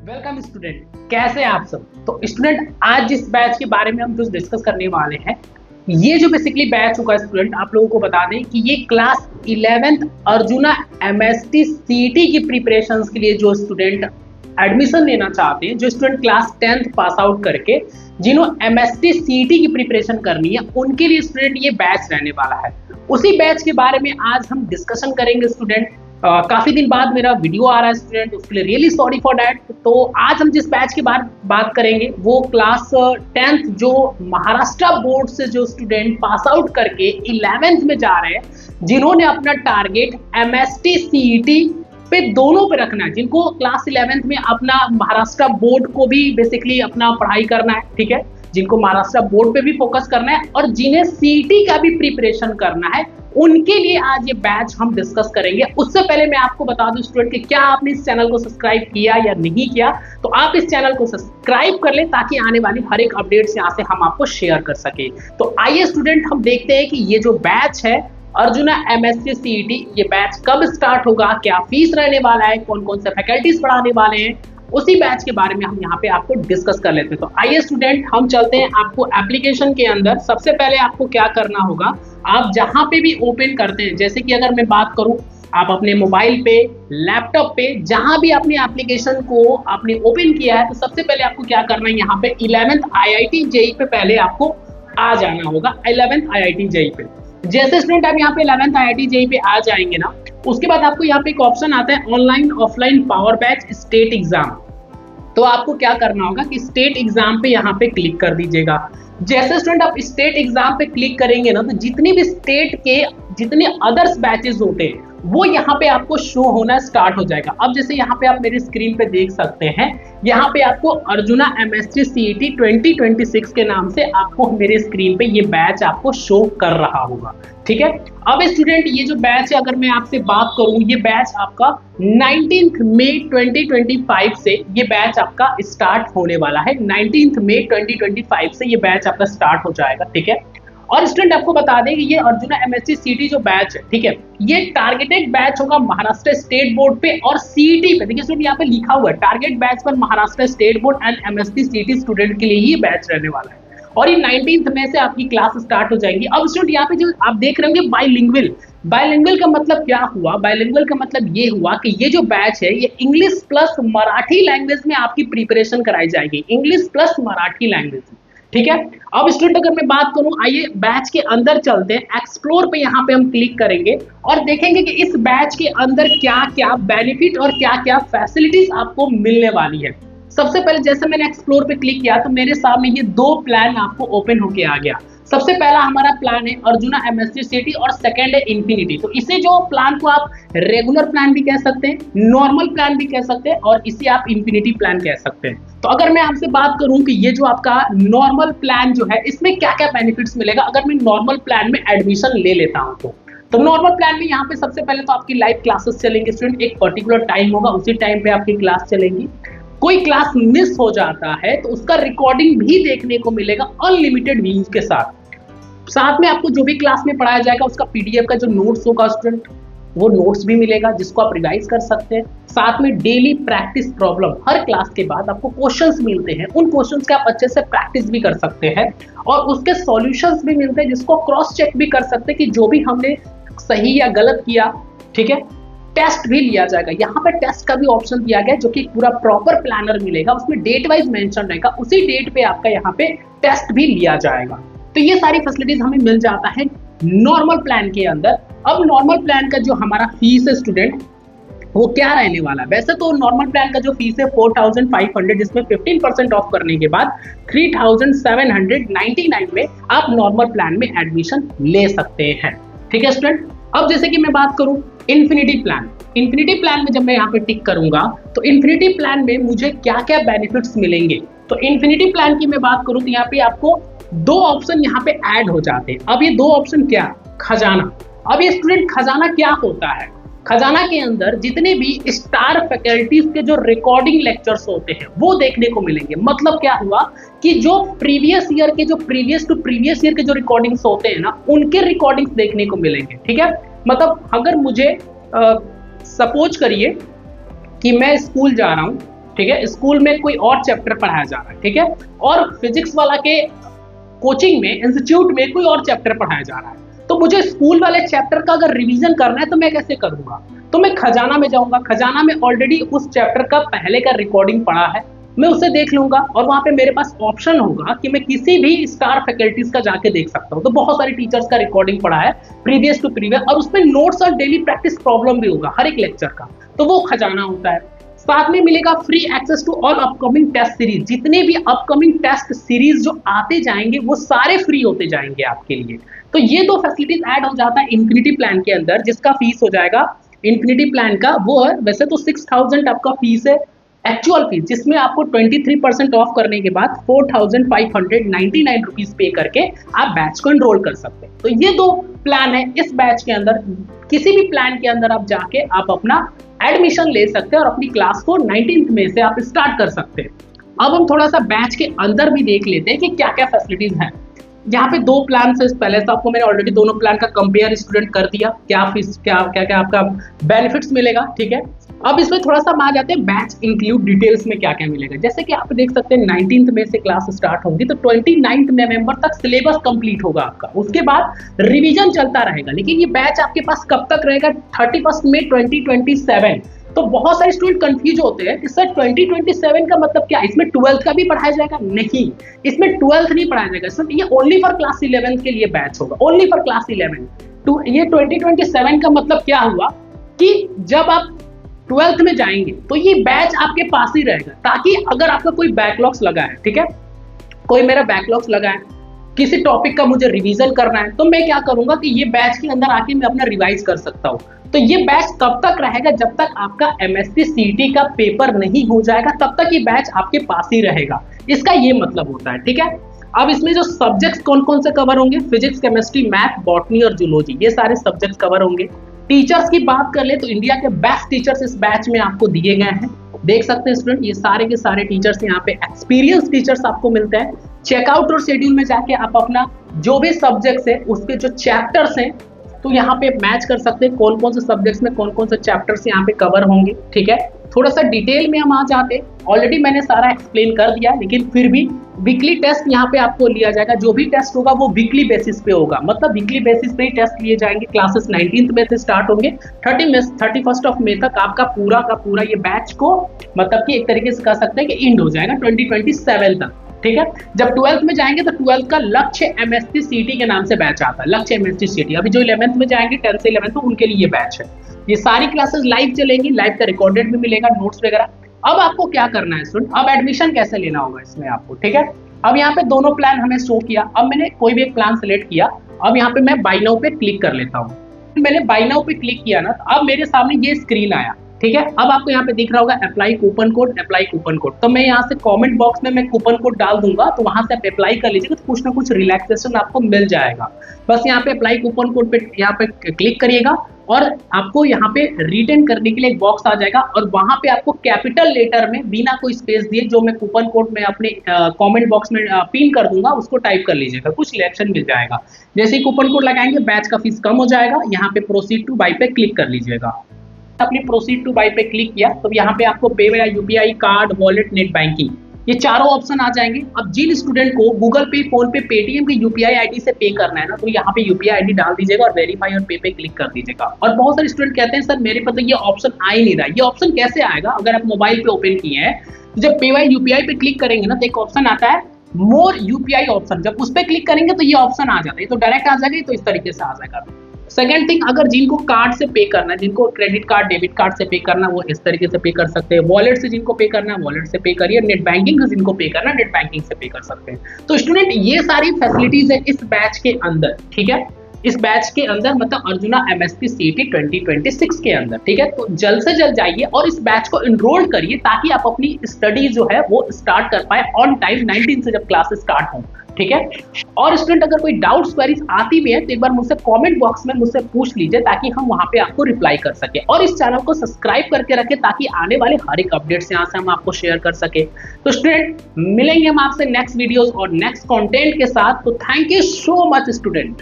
Welcome student, कैसे हैं आप सब। तो स्टूडेंट, आज जिस बैच के बारे में हम कुछ डिस्कस करने वाले हैं, ये जो बेसिकली बैच होगा स्टूडेंट, आप लोगों को बता दें कि ये class 11th arjuna MST CET की प्रिपरेशंस के लिए जो स्टूडेंट एडमिशन लेना चाहते हैं, जो student class 10th pass out करके जिन्होंने एमएसटी सीईटी की प्रिपरेशन करनी है, उनके लिए स्टूडेंट ये बैच रहने वाला है। उसी बैच के बारे में आज हम डिस्कशन करेंगे स्टूडेंट। काफी दिन बाद मेरा वीडियो आ रहा है स्टूडेंट, उसके लिए रियली सॉरी फॉर दैट। तो आज हम जिस बैच की बात करेंगे वो क्लास 10th जो महाराष्ट्र बोर्ड से जो स्टूडेंट पास आउट करके 11th में जा रहे हैं, जिन्होंने अपना टारगेट एमएसटी सीईटी पे दोनों पे रखना है, जिनको क्लास 11th में अपना महाराष्ट्र बोर्ड को भी बेसिकली अपना पढ़ाई करना है, ठीक है, जिनको महाराष्ट्र बोर्ड पे भी फोकस करना है और जिन्हें सीईटी का भी प्रिपरेशन करना है, उनके लिए आज ये बैच हम डिस्कस करेंगे। उससे पहले मैं आपको बता दूं स्टूडेंट कि क्या आपने इस चैनल को सब्सक्राइब किया या नहीं किया, तो आप इस चैनल को सब्सक्राइब कर लें ताकि आने वाली हर एक अपडेट्स यहाँ से हम आपको शेयर कर सके। तो आइए स्टूडेंट, हम देखते हैं कि ये जो बैच है अर्जुना एमएसटी सीईटी, ये बैच कब स्टार्ट होगा, क्या फीस रहने वाला है, कौन कौन से फैकल्टीज पढ़ाने वाले हैं, उसी बैच के बारे में हम यहाँ पे आपको डिस्कस कर लेते हैं। तो आइए स्टूडेंट, हम चलते हैं आपको एप्लीकेशन के अंदर। सबसे पहले आपको क्या करना होगा, आप जहां पे भी ओपन करते हैं, जैसे कि अगर मैं बात करूं, आप अपने मोबाइल पे, लैपटॉप पे, जहां भी अपनी एप्लीकेशन को आपने ओपन किया है, तो सबसे पहले आपको क्या करना है, यहाँ पे 11th IIT JEE पे पहले आपको आ जाना होगा। 11th IIT JEE पे जैसे स्टूडेंट आप यहाँ पे 11th IIT JEE पे आ जाएंगे ना, उसके बाद आपको यहाँ पे एक ऑप्शन आता है online offline power batch state exam. तो आपको क्या करना होगा कि स्टेट एग्जाम पे यहाँ पे क्लिक कर दीजिएगा। जैसे स्टूडेंट आप स्टेट एग्जाम पे क्लिक करेंगे ना, तो जितनी भी स्टेट के जितने अदर्स बैचेस होते हैं वो यहाँ पे आपको शो होना स्टार्ट हो जाएगा। अब जैसे यहाँ पे आप मेरी स्क्रीन पे देख सकते हैं, यहाँ पे आपको अर्जुना एमएसटी सीईटी 2026 के नाम से आपको मेरे स्क्रीन पे ये बैच आपको शो कर रहा होगा, ठीक है। अब स्टूडेंट, ये जो बैच है, अगर मैं आपसे बात करूं, ये बैच आपका 19 मई 2025 से ये बैच आपका स्टार्ट होने वाला है। 19 मई 2025 से ये बैच आपका स्टार्ट हो जाएगा, ठीक है। और स्टूडेंट आपको बता दें कि ये अर्जुना एमएसटी सीईटी जो बैच है, ठीक है, ये टारगेटेड बैच होगा महाराष्ट्र स्टेट बोर्ड पे और सीईटी पे। देखिए स्टूडेंट, यहाँ पे लिखा हुआ है टारगेट बैच पर Maharashtra state board and MST CET student के लिए ही बैच रहने वाला है। और ये 19th में से आपकी क्लास स्टार्ट हो जाएंगी। अब स्टूडेंट यहाँ पे जो आप देख रहे होंगे बाइलिंगुअल का मतलब क्या हुआ, बाइलिंगुअल का मतलब ये हुआ कि ये जो बैच है ये इंग्लिश प्लस मराठी लैंग्वेज में आपकी प्रिपरेशन कराई जाएगी, इंग्लिश प्लस मराठी लैंग्वेज में, ठीक है। अब स्टूडेंट अगर मैं बात करूं, आइए बैच के अंदर चलते हैं। एक्सप्लोर पे यहाँ पे हम क्लिक करेंगे और देखेंगे कि इस बैच के अंदर क्या क्या बेनिफिट और क्या क्या फैसिलिटीज आपको मिलने वाली है। सबसे पहले जैसे मैंने एक्सप्लोर पे क्लिक किया तो मेरे सामने ये दो प्लान आपको ओपन होके आ गया। सबसे पहला हमारा प्लान है अर्जुना एमएसटी सीईटी और सेकंड है इंफिनिटी। तो इसे जो प्लान को आप रेगुलर प्लान भी कह सकते हैं, नॉर्मल प्लान भी कह सकते हैं और इसे आप इंफिनिटी प्लान कह सकते हैं। तो अगर मैं आपसे बात करूं कि ये जो आपका नॉर्मल प्लान जो है, इसमें क्या क्या बेनिफिट्स मिलेगा अगर मैं नॉर्मल प्लान में एडमिशन ले लेता हूं तो नॉर्मल प्लान में यहाँ पे सबसे पहले तो आपकी लाइव क्लासेस चलेंगे स्टूडेंट, एक पर्टिकुलर टाइम होगा, उसी टाइम पे आपकी क्लास चलेंगी। कोई क्लास मिस हो जाता है तो उसका रिकॉर्डिंग भी देखने को मिलेगा अनलिमिटेड व्यूज के साथ में आपको जो भी क्लास में पढ़ाया जाएगा उसका पीडीएफ का जो नोट्स होगा स्टूडेंट, वो नोट्स भी मिलेगा जिसको आप रिवाइज कर सकते हैं। साथ में डेली प्रैक्टिस प्रॉब्लम, हर क्लास के बाद आपको क्वेश्चंस मिलते हैं, उन क्वेश्चंस के आप अच्छे से प्रैक्टिस भी कर सकते हैं और उसके सॉल्यूशंस भी मिलते हैं जिसको क्रॉस चेक भी कर सकते हैं कि जो भी हमने सही या गलत किया, ठीक है। टेस्ट भी लिया जाएगा, यहाँ पे टेस्ट का भी ऑप्शन दिया गया है जो कि पूरा प्रॉपर प्लानर मिलेगा, उसमें डेट वाइज मेंशन रहेगा, उसी डेट पे आपका यहाँ पे टेस्ट भी लिया जाएगा। तो ये सारी फैसिलिटीज हमें मिल जाता है नॉर्मल प्लान के अंदर। अब नॉर्मल प्लान का जो हमारा फीस है स्टूडेंट, वो क्या रहने वाला है। वैसे तो नॉर्मल प्लान का जो फीस है 4500, जिसमें 15% ऑफ करने के बाद 3799 में आप नॉर्मल प्लान में एडमिशन ले सकते हैं, ठीक है स्टूडेंट। अब जैसे कि मैं बात करूं इंफिनिटी प्लान में जब मैं यहाँ पे टिक करूंगा तो इंफिनिटी प्लान में मुझे क्या क्या बेनिफिट्स मिलेंगे। तो इंफिनिटी प्लान की मैं बात करूं तो यहाँ पे आपको दो ऑप्शन यहाँ पे ऐड हो जाते हैं। अब ये दो ऑप्शन क्या, खजाना। अब ये स्टूडेंट खजाना क्या होता है, खजाना के अंदर जितने भी स्टार फैकल्टीज के जो रिकॉर्डिंग लेक्चर्स होते हैं वो देखने को मिलेंगे। मतलब क्या हुआ कि जो प्रीवियस टू प्रीवियस ईयर के जो रिकॉर्डिंग्स होते हैं ना, उनके रिकॉर्डिंग्स देखने को मिलेंगे, ठीक है। मतलब अगर मुझे सपोज करिए कि मैं स्कूल जा रहा हूँ, ठीक है, स्कूल में कोई और चैप्टर पढ़ाया जा रहा है, ठीक है, और फिजिक्स वाला के कोचिंग में, इंस्टीट्यूट में कोई और चैप्टर पढ़ाया जा रहा है, तो मुझे स्कूल वाले चैप्टर का अगर रिवीजन करना है तो मैं कैसे करूंगा? तो मैं खजाना में जाऊंगा, खजाना में ऑलरेडी उस चैप्टर का पहले का रिकॉर्डिंग पड़ा है, मैं उसे देख लूंगा और वहां पे मेरे पास ऑप्शन होगा कि मैं किसी भी स्टार फैकल्टीज का जाके देख सकता हूं। तो बहुत सारे टीचर्स का रिकॉर्डिंग पड़ा है प्रीवियस टू प्रीवियस, और उसमें नोट्स और डेली प्रैक्टिस प्रॉब्लम भी होगा हर एक लेक्चर का, तो वो खजाना होता है। साथ में मिलेगा free access to all upcoming test series, जितने भी अपकमिंग टेस्ट सीरीज जो आते जाएंगे वो सारे फ्री होते जाएंगे आपके लिए। तो ये दो फैसिलिटीज ऐड हो जाता है इन्फिनिटी प्लान के अंदर, जिसका फीस हो जाएगा इन्फिनिटी प्लान का, वो है वैसे तो 6000 आपका फीस है एक्चुअल फीस, जिसमें आपको 23% ऑफ करने के बाद 4599 रुपीज पे करके आप बैच को एनरोल कर सकते हैं। तो ये दो प्लान है इस बैच के अंदर, किसी भी प्लान के अंदर आप जाके आप अपना एडमिशन ले सकते हैं और अपनी क्लास को 19 मई से आप स्टार्ट कर सकते हैं। अब हम थोड़ा सा बैच के अंदर भी देख लेते हैं कि क्या क्या फैसिलिटीज हैं। यहाँ पे दो प्लान से पहले से आपको मैंने ऑलरेडी दोनों प्लान का कंपेयर स्टूडेंट कर दिया, क्या फीस क्या आपका बेनिफिट्स मिलेगा, ठीक है। अब इसमें थोड़ा सा हम आ जाते हैं बैच इंक्लूड डिटेल्स में क्या क्या मिलेगा। जैसे कि आप देख सकते हैं 19 मई से क्लास स्टार्ट होगी, तो 29 नवंबर तक सिलेबस कंप्लीट होगा आपका, उसके बाद रिवीजन चलता रहेगा। लेकिन ये बैच आपके पास कब तक रहेगा? 31 मई 2027। तो बहुत सारे स्टूडेंट कंफ्यूज होते हैं कि सर 2027 का मतलब क्या, इसमें 12th का भी पढ़ाया जाएगा? नहीं, इसमें 12th नहीं पढ़ाया जाएगा, सर ये ओनली फॉर क्लास 11 के लिए बैच होगा, ओनली फॉर क्लास 11। तो ये 2027 का मतलब क्या हुआ कि जब आप 12th में जाएंगे तो ये बैच आपके पास ही रहेगा, ताकि अगर आपका कोई बैकलॉग्स लगा है, ठीक है, कोई मेरा बैकलॉग्स लगा है, किसी टॉपिक का मुझे रिवीजन करना है, तो मैं क्या करूंगा कि ये बैच के अंदर आके मैं अपना रिवाइज कर सकता हूँ। तो ये बैच तब तक रहेगा जब तक आपका MSc CET का पेपर नहीं हो जाएगा, तब तक ये बैच आपके पास ही रहेगा, इसका ये मतलब होता है, ठीक है। अब इसमें जो सब्जेक्ट्स कौन कौन से कवर होंगे? फिजिक्स, केमिस्ट्री, मैथ, बॉटनी और जूलॉजी, ये सारे सब्जेक्ट्स कवर होंगे। टीचर्स की बात कर ले तो इंडिया के बेस्ट टीचर्स इस बैच में आपको दिए गए हैं, देख सकते हैं स्टूडेंट, ये सारे के सारे टीचर्स यहाँ पे एक्सपीरियंस टीचर्स आपको मिलते हैं। चेकआउट और शेड्यूल में जाके आप अपना जो भी सब्जेक्ट्स है उसके जो चैप्टर्स हैं तो यहाँ पे मैच कर सकते हैं, कौन कौन से सब्जेक्ट्स में कौन कौन से चैप्टर्स यहाँ पे कवर होंगे, ठीक है। थोड़ा सा डिटेल में हम आ जाते हैं, ऑलरेडी मैंने सारा एक्सप्लेन कर दिया, लेकिन फिर भी वीकली टेस्ट यहाँ पे आपको लिया जाएगा। जो भी टेस्ट होगा वो वीकली बेसिस पे होगा, मतलब वीकली बेसिस पे ही टेस्ट लिए जाएंगे। क्लासेस 19 मई से स्टार्ट होंगे, 31 मई तक आपका पूरा का पूरा ये बैच को मतलब कि एक तरीके से कह सकते हैं कि एंड हो जाएगा 2027 तक, ठीक है। जब 12th में जाएंगे तो 12th का लक्ष्य MSc CET के नाम से बैच आता है, लक्ष्य MSc CET। अभी जो 11th में जाएंगे 10th से 11th, तो उनके लिए ये बैच है। ये सारी क्लासेस लाइव चलेंगी, लाइव का रिकॉर्डेड भी मिलेगा, नोट्स वगैरह। अब आपको क्या करना है स्टूडेंट, अब एडमिशन कैसे लेना होगा इसमें आपको, ठीक है। अब यहाँ पे दोनों प्लान हमें शो किया, अब मैंने कोई भी एक प्लान सेलेक्ट किया। अब यहाँ पे मैं बाय नाउ पे क्लिक कर लेता हूँ। मैंने बाय नाउ पे क्लिक किया ना, तो अब मेरे सामने ये स्क्रीन आया, ठीक है। अब आपको यहाँ पे दिख रहा होगा apply coupon code, apply coupon code. तो मैं यहाँ से कमेंट बॉक्स में मैं कूपन कोड डाल दूंगा, तो वहां से आप अप्लाई कर लीजिएगा, तो कुछ ना कुछ रिलैक्सेशन आपको मिल जाएगा। बस यहाँ पे अप्लाई कूपन कोड पे यहाँ पे क्लिक करिएगा और आपको यहाँ पे रिटर्न करने के लिए एक बॉक्स आ जाएगा, और वहां पे आपको कैपिटल लेटर में बिना कोई स्पेस दिए जो मैं कूपन कोड में अपने कमेंट बॉक्स में पिन कर दूंगा उसको टाइप कर लीजिएगा, कुछ रिएक्शन मिल जाएगा। जैसे ही कूपन कोड लगाएंगे बैच का फीस कम हो जाएगा। यहाँ पे प्रोसीड टू बाय पे क्लिक कर लीजिएगा। अपनी प्रोसीड टू बाय पे क्लिक किया तो यहाँ पे आपको पे या UPI, card, wallet, net banking, ये चारों ऑप्शन आ जाएंगे। अब जिन स्टूडेंट को गूगल पे, फोन पे, पेटीएम की UPI ID से पे करना है ना, तो यहाँ पे UPI ID डाल दीजिएगा और वेरीफाई और पे क्लिक कर दीजिएगा। और बहुत सारे स्टूडेंट कहते हैं सर मेरे पास ये ऑप्शन आ ही नहीं रहा। ये ऑप्शन कैसे आएगा? अगर आप मोबाइल पे ओपन किए हैं तो जब पे UPI पे क्लिक करेंगे ना, तो एक ऑप्शन आता है मोर UPI ऑप्शन, जब उस पर क्लिक करेंगे तो ये ऑप्शन आ जाता है, तो डायरेक्ट आ जाएगा, तो इस तरीके से आ जाएगा। सेकेंड थिंग, अगर जिनको कार्ड से पे करना है, जिनको क्रेडिट कार्ड, डेबिट कार्ड से पे करना है, वो इस तरीके से पे कर सकते हैं। वॉलेट से जिनको पे करना है वॉलेट से पे करिए, नेट बैंकिंग से जिनको पे करना है नेट बैंकिंग से पे कर सकते हैं। तो स्टूडेंट ये सारी फैसिलिटीज है इस बैच के अंदर, ठीक है, इस बैच के अंदर, मतलब अर्जुना MSc CET 2026 के अंदर, ठीक है। तो जल्द से जल्द जाइए और इस बैच को एनरोल करिए, ताकि आप अपनी स्टडी जो है वो स्टार्ट कर पाए ऑन टाइम 19 से जब क्लासेस स्टार्ट हों, ठीक है। और स्टूडेंट अगर कोई डाउट्स क्वेरीज आती भी है तो एक बार मुझसे कमेंट बॉक्स में मुझसे पूछ लीजिए, ताकि हम वहां पे आपको रिप्लाई कर सके। और इस चैनल को सब्सक्राइब करके रखें, ताकि आने वाले हर एक अपडेट्स यहाँ से हम आपको शेयर कर सके। तो स्टूडेंट मिलेंगे हम आपसे नेक्स्ट वीडियोस और नेक्स्ट कंटेंट के साथ। तो thank you so much student.